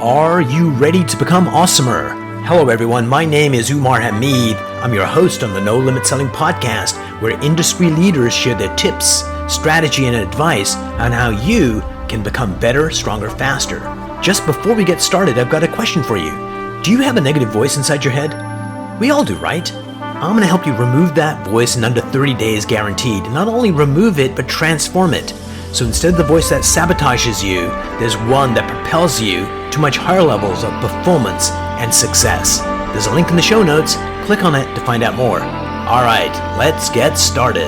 Are you ready to become awesomer? Hello everyone, my name is Umar Hamid. I'm your host on the No Limit Selling podcast, where industry leaders share their tips, strategy, and advice on how you can become better, stronger, faster. Just before we get started, I've got a question for you. Do you have a negative voice inside your head? We all do, right? I'm going to help you remove that voice in under 30 days guaranteed. Not only remove it, but transform it. So instead of the voice that sabotages you, there's one that propels you to much higher levels of performance and success. There's a link in the show notes. Click on it to find out more. All right, let's get started.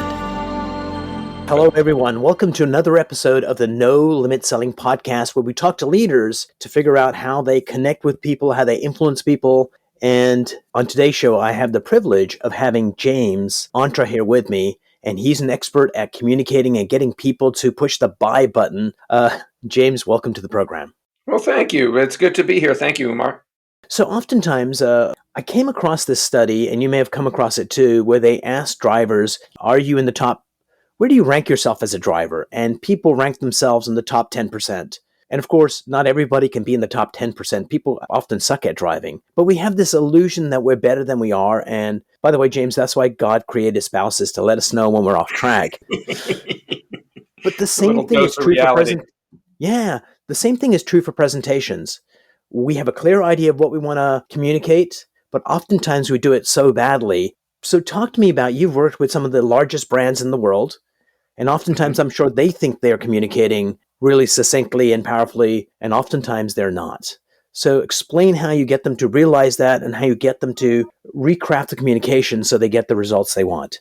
Hello, everyone. Welcome to another episode of the No Limit Selling podcast, where we talk to leaders to figure out how they connect with people, how they influence people. And on today's show, I have the privilege of having James Ontra here with me. And he's an expert at communicating and getting people to push the buy button. James, welcome to the program. Well, thank you. It's good to be here. Thank you, Umar. So oftentimes, I came across this study, and you may have come across it too, where they asked drivers, are you in the top, where do you rank yourself as a driver? And people rank themselves in the top 10%. And of course, not everybody can be in the top 10%. People often suck at driving. But we have this illusion that we're better than we are. And by the way, James, that's why God created spouses, to let us know when we're off track. But the same thing is true for the same thing is true for presentations. We have a clear idea of what we want to communicate, but oftentimes we do it so badly. So talk to me about, you've worked with some of the largest brands in the world, and oftentimes I'm sure they think they're communicating really succinctly and powerfully, and oftentimes they're not. So explain how you get them to realize that and how you get them to recraft the communication so they get the results they want.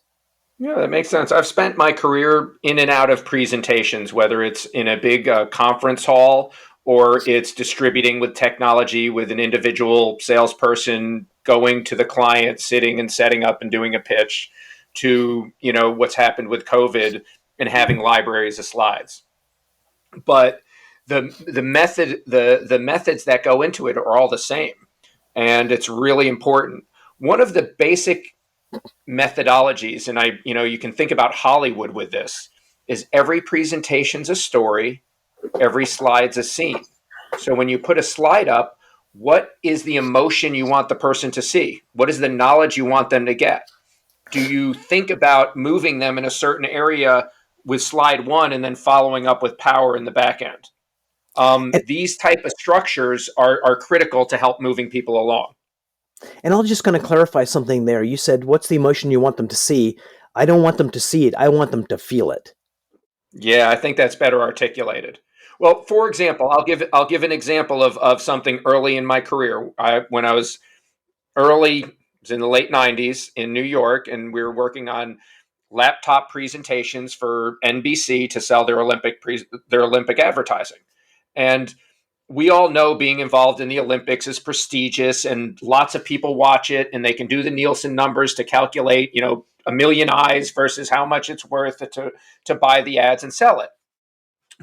Yeah, that makes sense. I've spent my career in and out of presentations, whether it's in a big conference hall or it's distributing with technology with an individual salesperson going to the client, sitting and setting up and doing a pitch, to, what's happened with COVID and having libraries of slides. But the methods that go into it are all the same, and it's really important. One of the basic methodologies, and you can think about Hollywood with this, is every presentation's a story, every slide's a scene. So when you put a slide up, what is the emotion you want the person to see? What is the knowledge you want them to get? Do you think about moving them in a certain area with slide one and then following up with power in the back end? These type of structures are critical to help moving people along. And I'm just going to clarify something there. You said, what's the emotion you want them to see? I don't want them to see it. I want them to feel it. Yeah, I think that's better articulated. Well, for example, I'll give an example of something early in my career. When I was early, it was in the late 90s in New York, and we were working on laptop presentations for NBC to sell their Olympic advertising. And we all know being involved in the Olympics is prestigious, and lots of people watch it, and they can do the Nielsen numbers to calculate, a million eyes versus how much it's worth to buy the ads and sell it.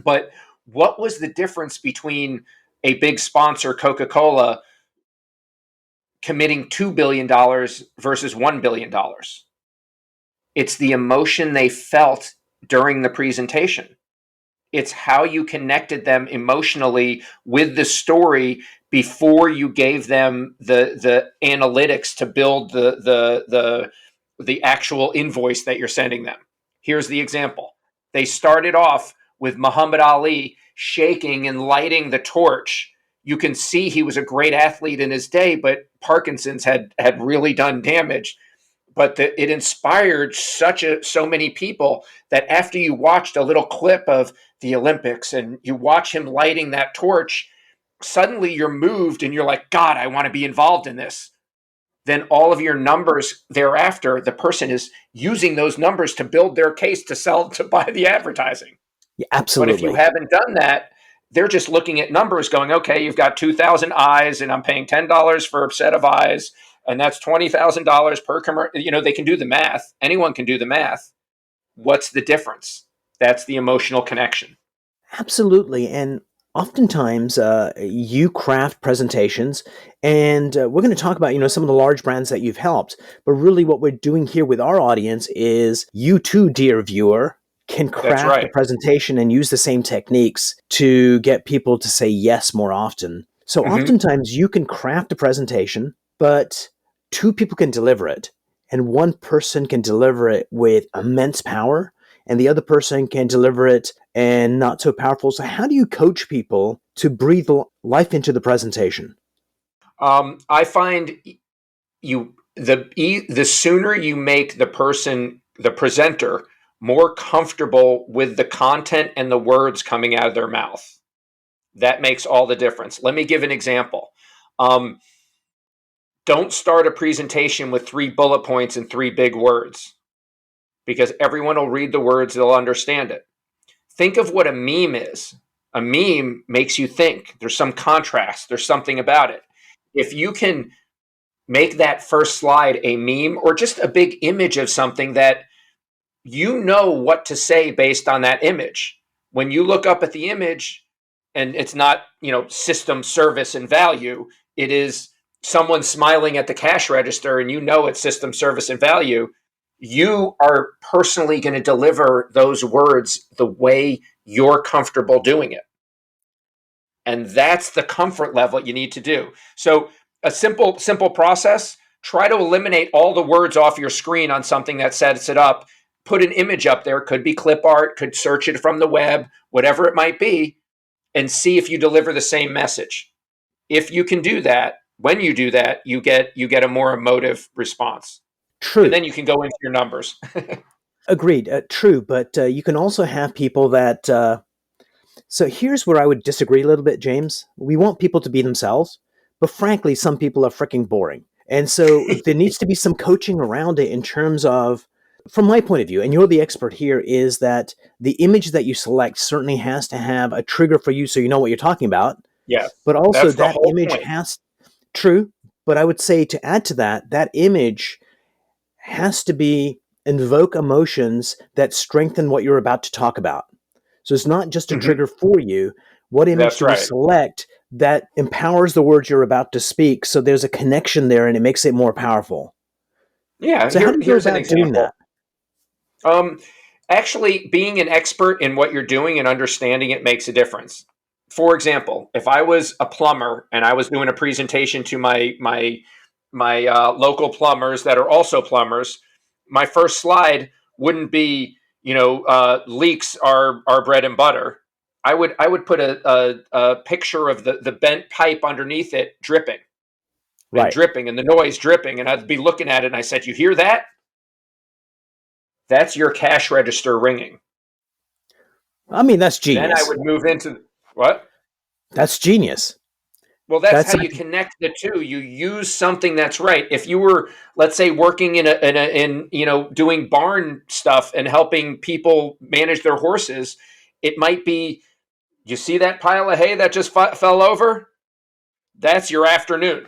But what was the difference between a big sponsor, Coca-Cola, committing $2 billion versus $1 billion? It's the emotion they felt during the presentation. It's how you connected them emotionally with the story before you gave them the analytics to build the actual invoice that you're sending them. Here's the example. They started off with Muhammad Ali shaking and lighting the torch. You can see he was a great athlete in his day, but Parkinson's had really done damage. But it inspired so many people that after you watched a little clip of the Olympics and you watch him lighting that torch, suddenly you're moved and you're like, God, I want to be involved in this. Then all of your numbers thereafter, the person is using those numbers to build their case to buy the advertising. Yeah, absolutely. But if you haven't done that, they're just looking at numbers going, okay, you've got 2,000 eyes and I'm paying $10 for a set of eyes. And that's $20,000 per commercial. They can do the math. Anyone can do the math. What's the difference? That's the emotional connection. Absolutely. And oftentimes you craft presentations, and we're going to talk about, some of the large brands that you've helped. But really what we're doing here with our audience is you too, dear viewer, can craft a presentation and use the same techniques to get people to say yes more often. So Hmm. oftentimes you can craft a presentation, but two people can deliver it, and one person can deliver it with immense power, and the other person can deliver it and not so powerful. So how do you coach people to breathe life into the presentation? I find the sooner you make the presenter more comfortable with the content and the words coming out of their mouth, that makes all the difference. Let me give an example. Um, don't start a presentation with 3 bullet points and 3 big words, because everyone will read the words, they'll understand it. Think of what a meme is. A meme makes you think. There's some contrast, there's something about it. If you can make that first slide a meme or just a big image of something that you know what to say based on that image. When you look up at the image, and it's not, system, service, and value, it is someone smiling at the cash register, and you know it's system, service, and value. You are personally going to deliver those words the way you're comfortable doing it. And that's the comfort level you need to do. So a simple process, try to eliminate all the words off your screen on something that sets it up. Put an image up there, could be clip art, could search it from the web, whatever it might be, and see if you deliver the same message. If you can do that, when you do that, you get a more emotive response. And True. then you can go into your numbers. Agreed. True. But you can also have people that. So here's where I would disagree a little bit, James. We want people to be themselves, but frankly, some people are freaking boring. And so there needs to be some coaching around it in terms of, from my point of view, and you're the expert here, is that the image that you select certainly has to have a trigger for you so you know what you're talking about. Yes. But also That's the that whole image point. has, true, but I would say to add to that, that image has to be invoke emotions that strengthen what you're about to talk about. So it's not just a Hmm. trigger for you. What image That's do we right. select that empowers the words you're about to speak? So there's a connection there and it makes it more powerful. Yeah, So how do you go here's an about doing example. that? Um, Actually, being an expert in what you're doing and understanding it makes a difference. For example, if I was a plumber and I was doing a presentation to my local plumbers that are also plumbers, my first slide wouldn't be, leaks are our bread and butter. I would put a picture of the bent pipe underneath it Right. dripping and the noise dripping, and I'd be looking at it and I said, "You hear that? That's your cash register ringing." I mean, that's Then I genius. would move into what? That's genius. Well, that's how That's you connect the two. You use something that's right. If you were, let's say, working in doing barn stuff and helping people manage their horses, it might be, you see that pile of hay that just fell over? That's your afternoon.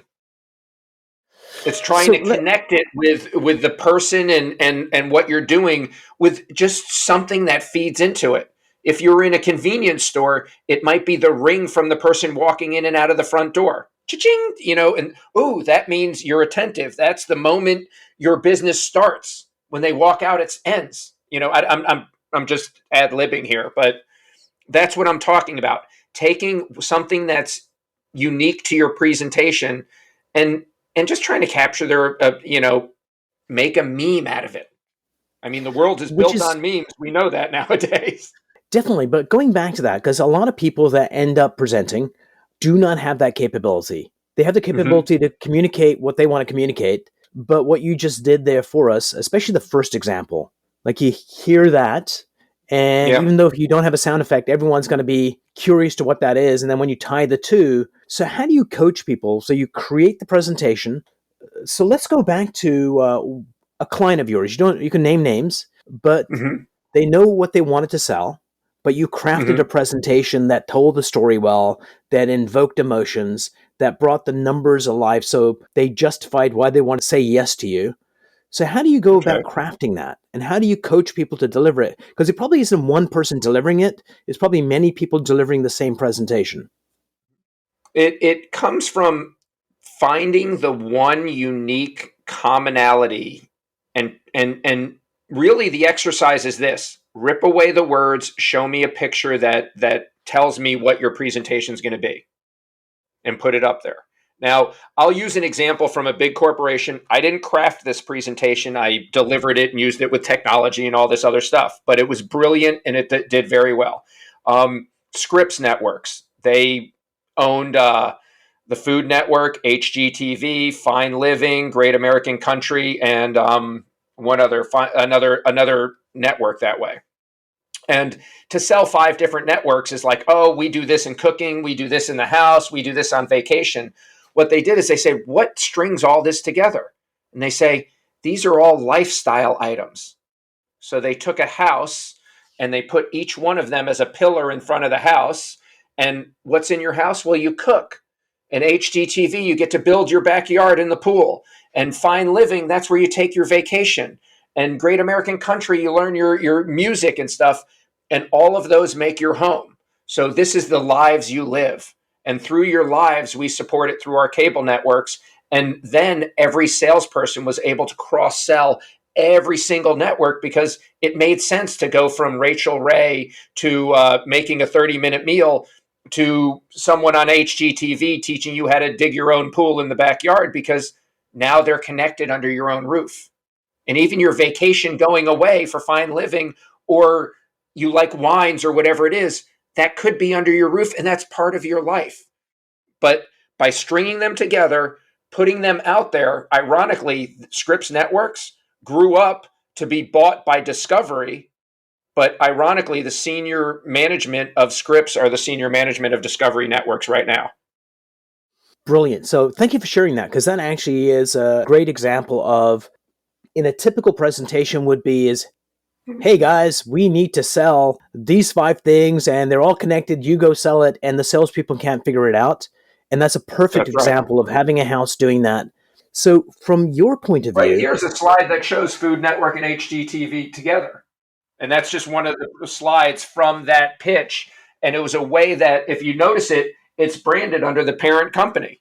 It's trying so. to connect it with the person and what you're doing with just something that feeds into it. If you're in a convenience store, it might be the ring from the person walking in and out of the front door. Cha-ching, and ooh, that means you're attentive. That's the moment your business starts. When they walk out, it ends. I'm just ad libbing here, but that's what I'm talking about. Taking something that's unique to your presentation and and just trying to capture make a meme out of it. I mean, the world is Which built is on memes. We know that nowadays. definitely, but going back to that, because a lot of people that end up presenting do not have that capability. They have the Hmm. capability to communicate what they want to communicate, but what you just did there for us, especially the first example, like you hear that, and Yeah. even though if you don't have a sound effect, everyone's going to be curious to what that is. And then when you tie the two, so how do you coach people? So you create the presentation. So let's go back to a client of yours. You can name names, but Hmm. they know what they wanted to sell, but you crafted a Hmm. presentation that told the story well, that invoked emotions, that brought the numbers alive so they justified why they want to say yes to you. So how do you go Okay. about crafting that? And how do you coach people to deliver it? Because it probably isn't one person delivering it, it's probably many people delivering the same presentation. It comes from finding the one unique commonality, and really the exercise is this: rip away the words, show me a picture that tells me what your presentation is going to be. and put it up there. Now, I'll use an example from a big corporation. I didn't craft this presentation. I delivered it and used it with technology and all this other stuff, but it was brilliant and it did very well. Scripps Networks, they owned the Food Network, HGTV, Fine Living, Great American Country, and one other another network that way. And to sell 5 different networks is like, oh, we do this in cooking, we do this in the house, we do this on vacation. What they did is they say, what strings all this together? And they say, these are all lifestyle items. So they took a house and they put each one of them as a pillar in front of the house. And what's in your house? Well, you cook. And HGTV, you get to build your backyard in the pool. And Fine Living, that's where you take your vacation. And Great American Country, you learn your music and stuff. And all of those make your home. So this is the lives you live. And through your lives, we support it through our cable networks. And then every salesperson was able to cross-sell every single network because it made sense to go from Rachel Ray to making a 30-minute meal to someone on HGTV teaching you how to dig your own pool in the backyard, because now they're connected under your own roof. And even your vacation going away for Fine Living, or you like wines or whatever it is, that could be under your roof, and that's part of your life. But by stringing them together, putting them out there, ironically, Scripps Networks grew up to be bought by Discovery. But ironically, the senior management of Scripps are the senior management of Discovery Networks right now. Brilliant. So thank you for sharing that, because that actually is a great example of, in a typical presentation would be is, hey guys, we need to sell these 5 things and they're all connected. You go sell it, and the salespeople can't figure it out. And that's a perfect example of having a house doing that. So from your point of view... Right, here's a slide that shows Food Network and HGTV together. And that's just one of the slides from that pitch. And it was a way that, if you notice it, it's branded under the parent company.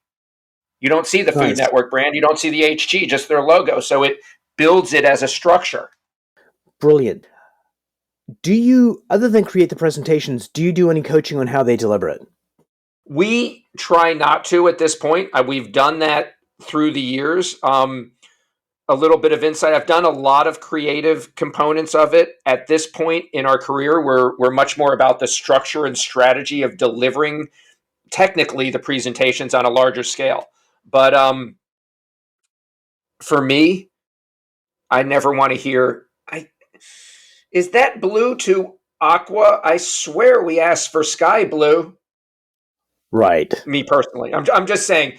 You don't see the Food Network brand. You don't see the HG, just their logo. So it builds it as a structure. Brilliant. Do you, other than create the presentations, do you do any coaching on how they deliver it? We try not to at this point. We've done that through the years. A little bit of insight. I've done a lot of creative components of it. At this point in our career, we're much more about the structure and strategy of delivering technically the presentations on a larger scale. But for me, I never want to hear, is that blue to aqua? I swear we asked for sky blue. Right. Me personally. I'm just saying,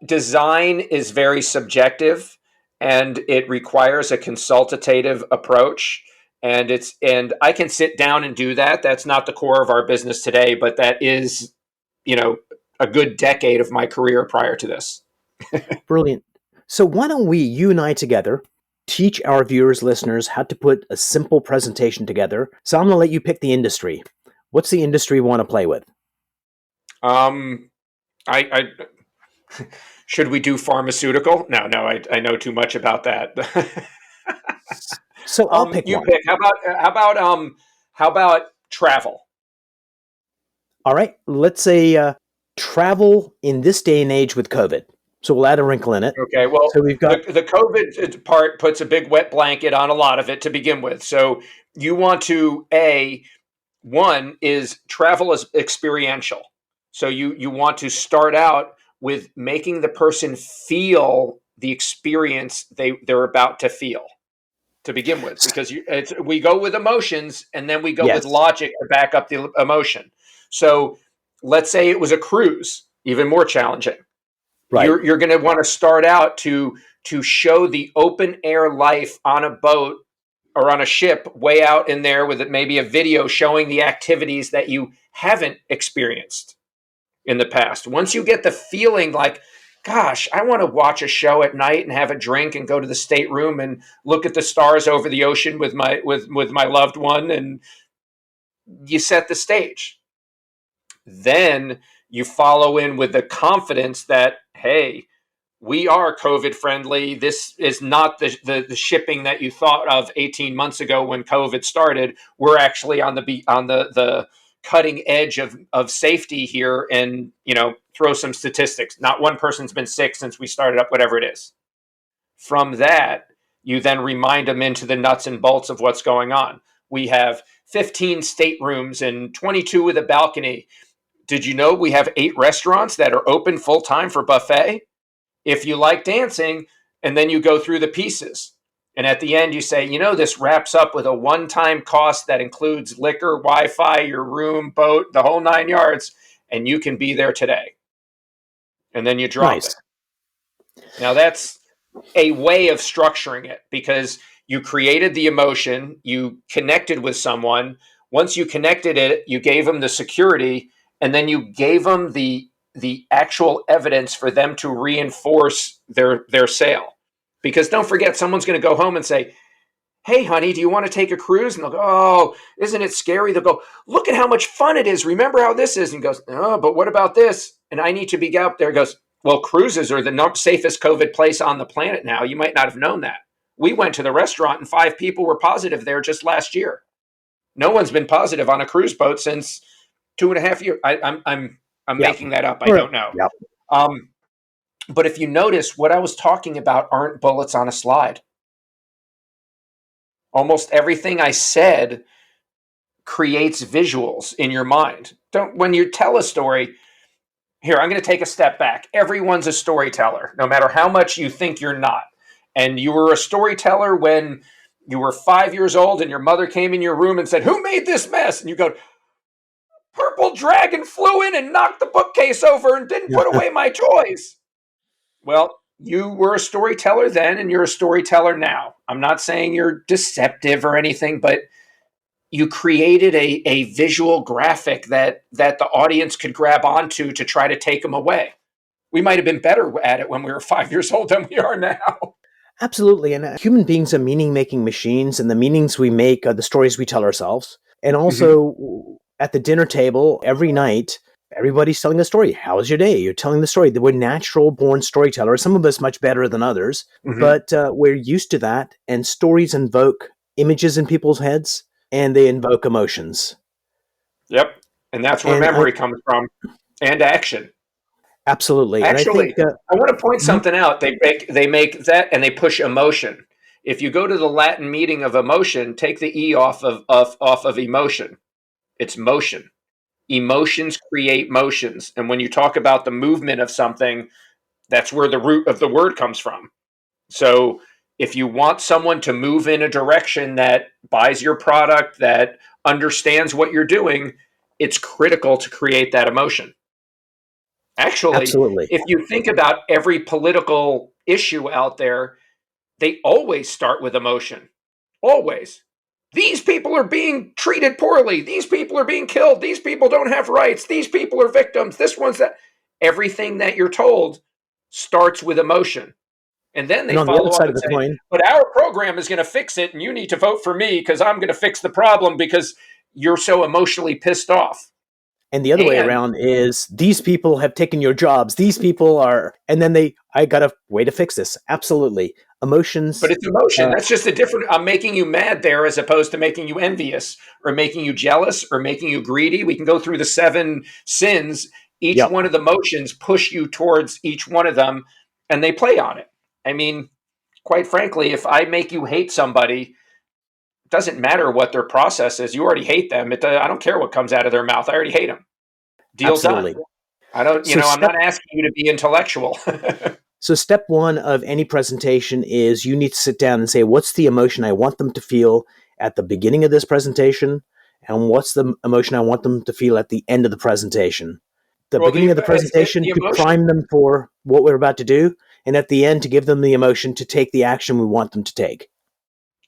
design is very subjective. And it requires a consultative approach. And I can sit down and do that. That's not the core of our business today, but that is, a good decade of my career prior to this. Brilliant. So why don't we, you and I together, teach our viewers, listeners, how to put a simple presentation together. So I'm going to let you pick the industry. What's the industry you want to play with? Should we do pharmaceutical? No, I know too much about that. So I'll pick one. Pick. How about travel? All right. Let's say travel in this day and age with COVID. So we'll add a wrinkle in it. Okay. Well, so we've got the COVID part puts a big wet blanket on a lot of it to begin with. So you want to one is travel is experiential. So you want to start out with making the person feel the experience they're about to feel to begin with, because we go with emotions and then we go with logic to back up the emotion. So let's say it was a cruise, even more challenging. Right. You're going to want to start out to show the open air life on a boat or on a ship way out in there, with maybe a video showing the activities that you haven't experienced in the past. Once you get the feeling like, gosh, I want to watch a show at night and have a drink and go to the stateroom and look at the stars over the ocean with my loved one, and you set the stage. Then you follow in with the confidence that, hey, we are COVID friendly. This is not the shipping that you thought of 18 months ago when COVID started. We're actually on the cutting edge of safety here and, throw some statistics. Not one person's been sick since we started up, whatever it is. From that, you then remind them into the nuts and bolts of what's going on. We have 15 staterooms and 22 with a balcony. Did you know we have 8 restaurants that are open full time for buffet? If you like dancing, and then you go through the pieces. And at the end, you say, this wraps up with a one-time cost that includes liquor, Wi-Fi, your room, boat, the whole 9 yards, and you can be there today. And then you drop it. Now, that's a way of structuring it because you created the emotion, you connected with someone. Once you connected it, you gave them the security, and then you gave them the actual evidence for them to reinforce their sale. Because don't forget, someone's going to go home and say, hey, honey, do you want to take a cruise? And they'll go, oh, isn't it scary? They'll go, look at how much fun it is. Remember how this is? And he goes, oh, but what about this? And I need to be out there. He goes, well, cruises are the safest COVID place on the planet now. You might not have known that. We went to the restaurant and 5 people were positive there just last year. No one's been positive on a cruise boat since 2.5 years. I'm making that up. I don't know. Yep. But if you notice, what I was talking about aren't bullets on a slide. Almost everything I said creates visuals in your mind. When you tell a story, here, I'm going to take a step back. Everyone's a storyteller, no matter how much you think you're not. And you were a storyteller when you were 5 years old and your mother came in your room and said, who made this mess? And you go, purple dragon flew in and knocked the bookcase over and didn't put away my toys. Well, you were a storyteller then and you're a storyteller now. I'm not saying you're deceptive or anything, but you created a visual graphic that the audience could grab onto to try to take them away. We might have been better at it when we were 5 years old than we are now. Absolutely. And human beings are meaning-making machines, and the meanings we make are the stories we tell ourselves. And also, at the dinner table, every night, everybody's telling a story. How was your day? You're telling the story. We're natural-born storytellers, some of us much better than others, but we're used to that, and stories invoke images in people's heads, and they invoke emotions. Yep. And that's where memory comes from, and action. Absolutely. Actually, and I want to point something out. They make that and they push emotion. If you go to the Latin meaning of emotion, take the E off of emotion. It's motion. Emotions create motions. And when you talk about the movement of something, that's where the root of the word comes from. So if you want someone to move in a direction that buys your product, that understands what you're doing, it's critical to create that emotion. Actually, Absolutely. If you think about every political issue out there, they always start with emotion. Always. These people are being treated poorly. These people are being killed. These people don't have rights. These people are victims. This one's that. Everything that you're told starts with emotion. And then they follow up and say, but our program is going to fix it, and you need to vote for me because I'm going to fix the problem because you're so emotionally pissed off. And the other way around is these people have taken your jobs. These people are, and then I got a way to fix this. Absolutely. Emotions. But it's emotion. That's just a different, I'm making you mad there as opposed to making you envious or making you jealous or making you greedy. We can go through the 7 sins. Each one of the motions push you towards each one of them, and they play on it. I mean, quite frankly, if I make you hate somebody, it doesn't matter what their process is. You already hate them. I don't care what comes out of their mouth. I already hate them. Deal's done. I don't, I'm not asking you to be intellectual. So step 1 of any presentation is you need to sit down and say, what's the emotion I want them to feel at the beginning of this presentation? And what's the emotion I want them to feel at the end of the presentation? The beginning of the presentation to prime them for what we're about to do. And at the end to give them the emotion to take the action we want them to take.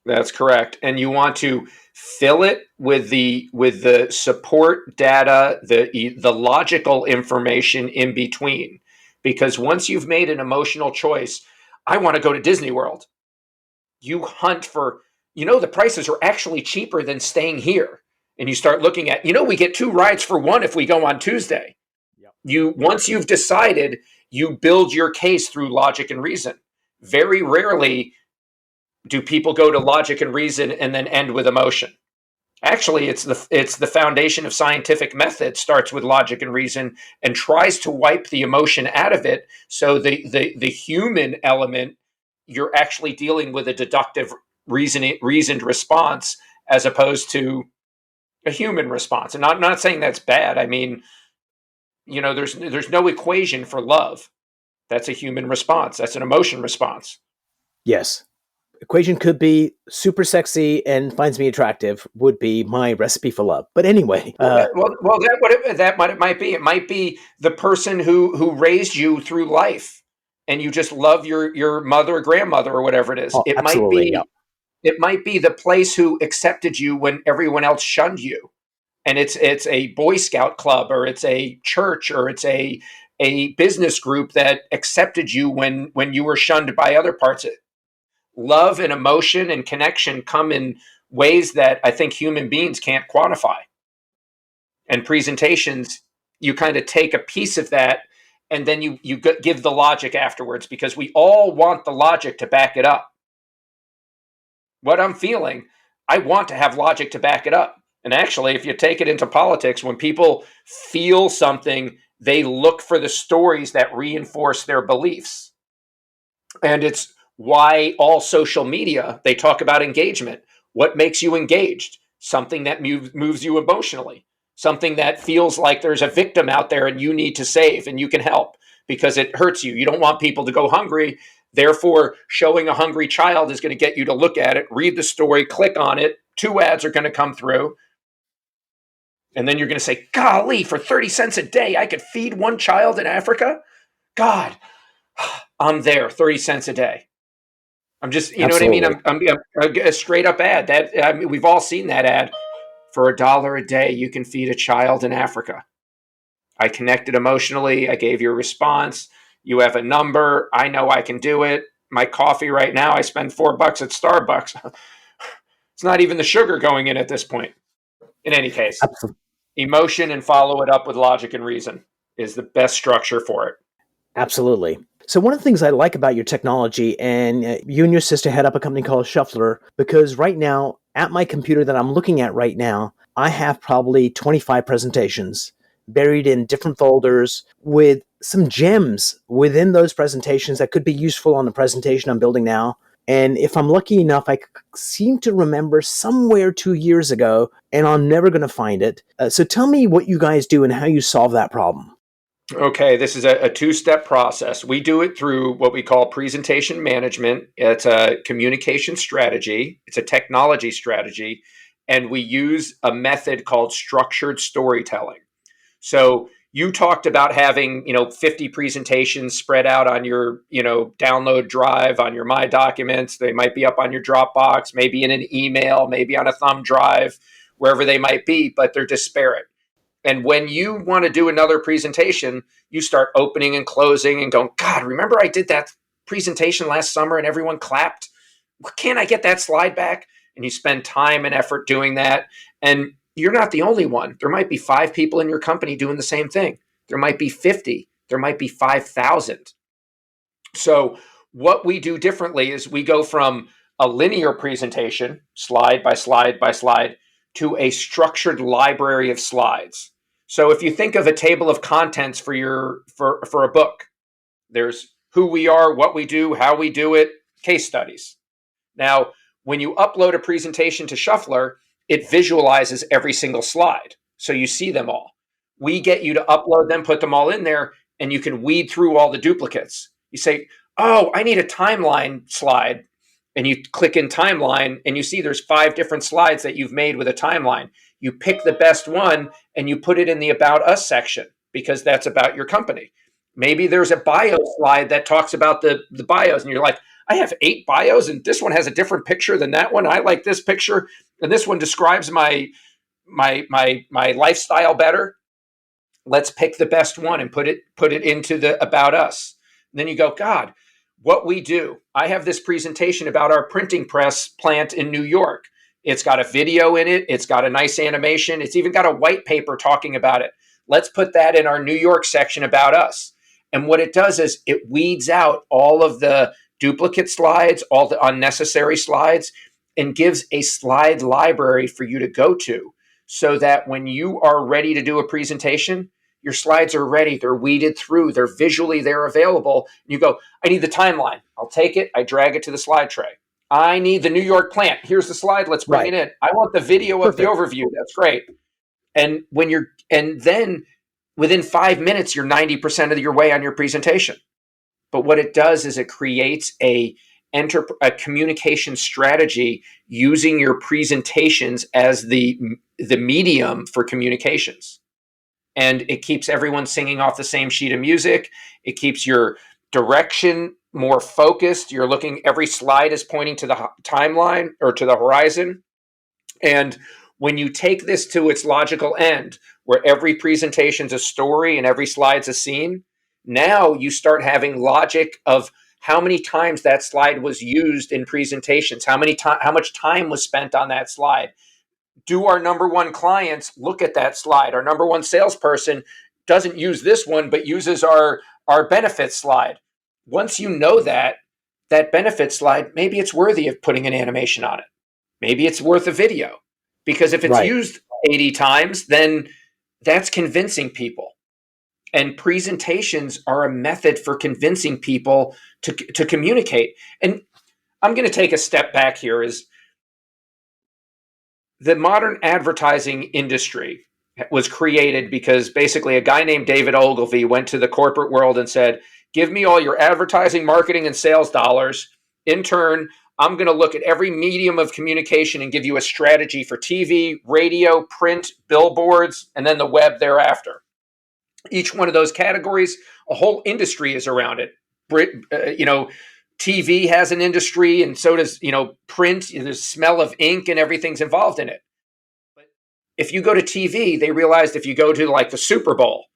That's correct. And you want to fill it with the support data, the logical information in between. Because once you've made an emotional choice, I want to go to Disney World. You hunt for, the prices are actually cheaper than staying here. And you start looking at, we get 2 rides for 1 if we go on Tuesday. Yep. Once you've decided, you build your case through logic and reason. Very rarely do people go to logic and reason and then end with emotion. Actually, it's the foundation of scientific method. Starts with logic and reason and tries to wipe the emotion out of it. So the human element, you're actually dealing with a deductive reasoned response as opposed to a human response. And not saying that's bad. I mean, there's no equation for love. That's a human response. That's an emotion response. Yes. Equation could be super sexy and finds me attractive would be my recipe for love. But anyway, That might be. It might be the person who raised you through life, and you just love your mother or grandmother or whatever it is. oh, absolutely, yeah. It might be the place who accepted you when everyone else shunned you, and it's a Boy Scout club, or it's a church, or it's a business group that accepted you when you were shunned by other parts of it. Love and emotion and connection come in ways that I think human beings can't quantify. And presentations, you kind of take a piece of that, and then you give the logic afterwards, because we all want the logic to back it up. What I'm feeling, I want to have logic to back it up. And actually, if you take it into politics, when people feel something, they look for the stories that reinforce their beliefs. And it's why all social media, they talk about engagement. What makes you engaged? Something that moves you emotionally, something that feels like there's a victim out there and you need to save and you can help because it hurts you. You don't want people to go hungry. Therefore, showing a hungry child is going to get you to look at it, read the story, click on it. 2 ads are going to come through. And then you're going to say, golly, for 30 cents a day, I could feed one child in Africa? God, I'm there, 30 cents a day. I'm just, you know what I mean? Absolutely. I'm a straight up ad. We've all seen that ad. For $1 a day, you can feed a child in Africa. I connected emotionally. I gave you a response. You have a number. I know I can do it. My coffee right now, I spend $4 at Starbucks. It's not even the sugar going in at this point. In any case, Absolutely. emotion and follow it up with logic and reason is the best structure for it. Absolutely. So one of the things I like about your technology, and you and your sister head up a company called Shufflrr, because right now at my computer that I'm looking at right now, I have probably 25 presentations buried in different folders with some gems within those presentations that could be useful on the presentation I'm building now. And if I'm lucky enough, I seem to remember somewhere 2 years ago, and I'm never going to find it. So tell me what you guys do and how you solve that problem. Okay, this is a two-step process. We do it through what we call presentation management. It's a communication strategy, it's a technology strategy, and we use a method called structured storytelling. So you talked about having, 50 presentations spread out on your, download drive, on your My Documents. They might be up on your Dropbox, maybe in an email, maybe on a thumb drive, wherever they might be, but they're disparate. And when you want to do another presentation, you start opening and closing and going, God, remember I did that presentation last summer and everyone clapped? Can't I get that slide back? And you spend time and effort doing that. And you're not the only one. There might be 5 people in your company doing the same thing. There might be 50. There might be 5,000. So what we do differently is we go from a linear presentation, slide by slide by slide, to a structured library of slides. So if you think of a table of contents for a book, there's who we are, what we do, how we do it, case studies. Now, when you upload a presentation to Shufflrr, it visualizes every single slide. So you see them all. We get you to upload them, put them all in there, and you can weed through all the duplicates. You say, oh, I need a timeline slide. And you click in timeline and you see there's 5 different slides that you've made with a timeline. You pick the best one and you put it in the About Us section because that's about your company. Maybe there's a bio slide that talks about the bios, and you're like, I have 8 bios, and this one has a different picture than that one. I like this picture, and this one describes my lifestyle better. Let's pick the best one and put it into the About Us. And then you go, God, what we do. I have this presentation about our printing press plant in New York. It's got a video in it. It's got a nice animation. It's even got a white paper talking about it. Let's put that in our New York section About Us. And what it does is it weeds out all of the duplicate slides, all the unnecessary slides, and gives a slide library for you to go to, so that when you are ready to do a presentation, your slides are ready. They're weeded through. They're available. You go, I need the timeline. I'll take it. I drag it to the slide tray. I need the New York plant. Here's the slide. Let's bring Right. it in. I want the video of the Perfect. overview. That's great. And then within 5 minutes, you're 90% of your way on your presentation. But what it does is it creates a communication strategy using your presentations as the medium for communications. And it keeps everyone singing off the same sheet of music. It keeps your direction more focused. You're looking, every slide is pointing to the timeline or to the horizon. And when you take this to its logical end, where every presentation's a story and every slide's a scene, now you start having logic of how many times that slide was used in presentations, how much time was spent on that slide. Do our number one clients look at that slide? Our number one salesperson doesn't use this one, but uses our benefits slide. Once you know that benefits slide, maybe it's worthy of putting an animation on it. Maybe it's worth a video, because if it's Right. used 80 times, then that's convincing people. And presentations are a method for convincing people to communicate. And I'm going to take a step back here. Is the modern advertising industry was created because basically a guy named David Ogilvy went to the corporate world and said, give me all your advertising, marketing, and sales dollars. In turn, I'm going to look at every medium of communication and give you a strategy for TV, radio, print, billboards, and then the web thereafter. Each one of those categories, a whole industry is around it. TV has an industry, and so does, print. There's a smell of ink and everything's involved in it. But if you go to TV, they realized if you go to like the Super Bowl,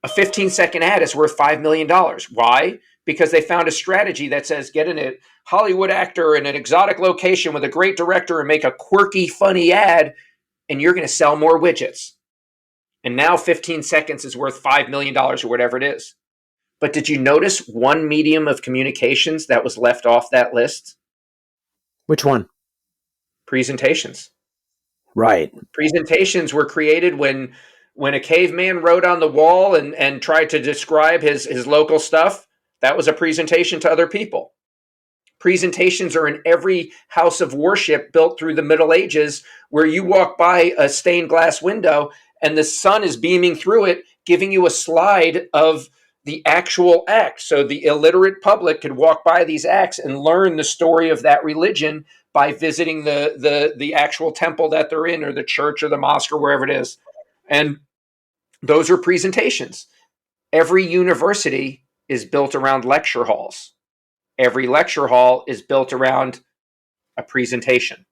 a 15-second ad is worth $5 million. Why? Because they found a strategy that says get in a Hollywood actor in an exotic location with a great director and make a quirky, funny ad, and you're going to sell more widgets. And now 15 seconds is worth $5 million or whatever it is. But did you notice one medium of communications that was left off that list? Which one? Presentations. Right. Presentations were created when a caveman wrote on the wall and tried to describe his local stuff. That was a presentation to other people. Presentations are in every house of worship built through the Middle Ages, where you walk by a stained glass window and the sun is beaming through it, giving you a slide of the actual act. So the illiterate public could walk by these acts and learn the story of that religion by visiting the actual temple that they're in, or the church or the mosque or wherever it is. And those are presentations. Every university is built around lecture halls. Every lecture hall is built around a presentation.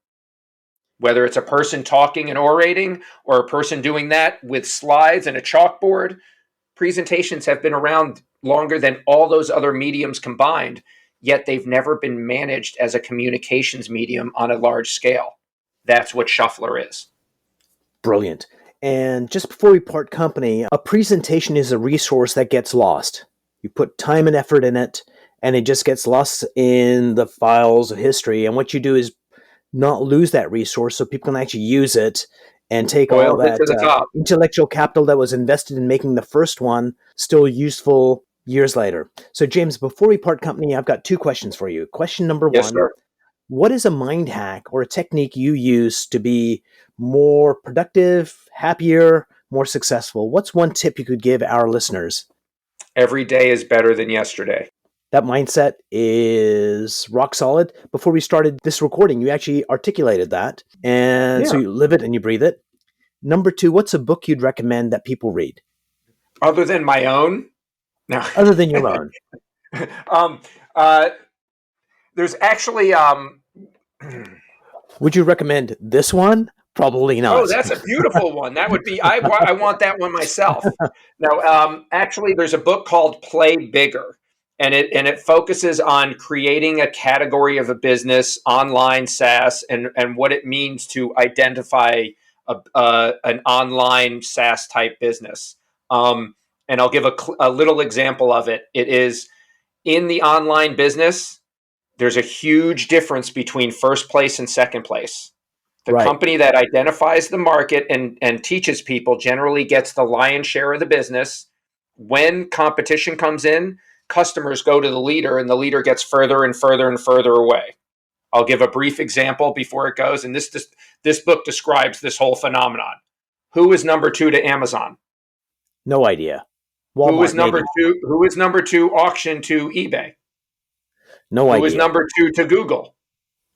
Whether it's a person talking and orating or a person doing that with slides and a chalkboard, presentations have been around longer than all those other mediums combined, yet they've never been managed as a communications medium on a large scale. That's what Shufflrr is. Brilliant. And just before we part company, a presentation is a resource that gets lost. You put time and effort in it, and it just gets lost in the files of history. And what you do is not lose that resource so people can actually use it and take all Boiled it that to the top. intellectual capital that was invested in making the first one still useful years later. So, James, before we part company, I've got two questions for you. Question number Yes, one: sir. what is a mind hack or a technique you use to be more productive, happier, more successful? What's one tip you could give our listeners? Every day is better than yesterday. That mindset is rock solid. Before we started this recording, you actually articulated that. And Yeah. so you live it and you breathe it. Number two, what's a book you'd recommend that people read? Other than my own? No. Other than your own. um, uh, there's actually Would you recommend this one? Probably oh, not. that's a beautiful one. That would be I want that one myself. Now, actually, there's a book called Play Bigger, and it focuses on creating a category of a business, online SaaS, and what it means to identify an online SaaS type business. And I'll give a little example of it. It is in the online business. There's a huge difference between first place and second place. The Right. company that identifies the market and teaches people generally gets the lion's share of the business. When competition comes in, customers go to the leader and the leader gets further and further and further away. I'll give a brief example before it goes. And this book describes this whole phenomenon. Who is number 2 to Amazon? No idea. Who is Walmart, number maybe. 2? Who is number 2 auction to eBay? No Who is idea. number 2 to Google?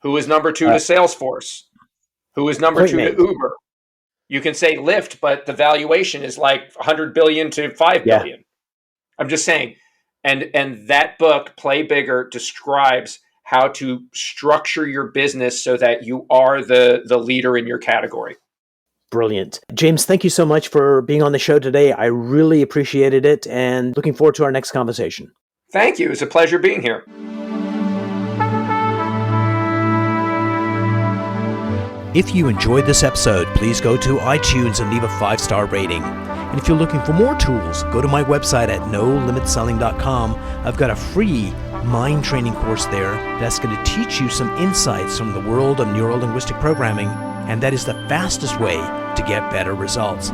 Who is number 2 to Uh, Salesforce? Who is number 2 to Appointment. Uber? You can say Lyft, but the valuation is like 100 billion to 5 Yeah. billion. I'm just saying. And that book, Play Bigger, describes how to structure your business so that you are the leader in your category. Brilliant. James, thank you so much for being on the show today. I really appreciated it and looking forward to our next conversation. Thank you. It's a pleasure being here. If you enjoyed this episode, please go to iTunes and leave a 5-star rating. And if you're looking for more tools, go to my website at nolimitselling.com. I've got a free mind training course there that's going to teach you some insights from the world of neuro-linguistic programming, and that is the fastest way to get better results.